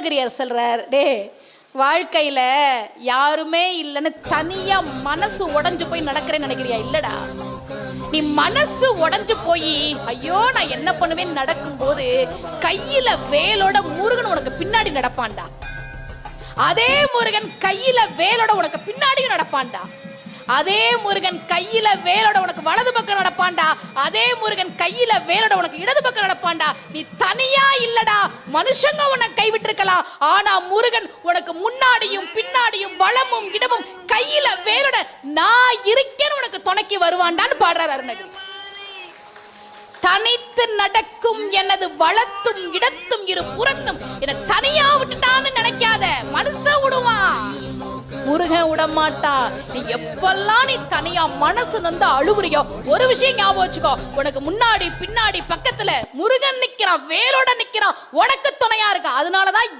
அருணகிரியார் சொல்றார், டே வாழ்க்கையில யாருமே இல்லைன்னு தனியா மனசு உடைஞ்சு போய் நடக்கிறேன்னு நினைக்கிறியா? இல்லடா, நீ மனசு உடைஞ்சு போய் ஐயோ நான் என்ன பண்ணுவேன்னு நடக்கும் போது கையில வேலோட முருகன் உனக்கு பின்னாடி நடப்பான்டா. அதே முருகன் கையில வேலோட உனக்கு பின்னாடியும் நடப்பான்டா. அதே முருகன் கையில வேலோட உனக்கு வலது பக்கம் நடப்பான்டா. அதே முருகன் கையில வேலோட உனக்கு இடது பக்கம் நடப்பான்டா. நீ தனியா இல்லடா, மனுஷங்க உனக்கு கைவிட்டிருக்கலாம், ஆனா முருகன் உனக்கு முன்னாடியும் பின்னாடியும் வலமும் இடமும் கையில வேலோட நான் இருக்கேன்னு உனக்கு துணைக்கு வருவான்டான்னு பாடுறார் அருணகிரி. தனித்து நடக்கும் எனது வலத்தும் இடத்தும் இரு புறத்தும் என தனியா விட்டுட்டான்னு நினைக்காத, மனுஷன் விடுவான், முருகன் விடமாட்டா. நீ எப்பெல்லாம் நீ தனியா மனசு வந்து அழுவுறியோ ஒரு விஷயம் ஞாபகம் வச்சுக்கோ, உனக்கு முன்னாடி பின்னாடி பக்கத்துல முருகன் நிக்கிறான், வேலோட நிக்கிறான், உனக்கு துணையா இருக்கான். அதனாலதான்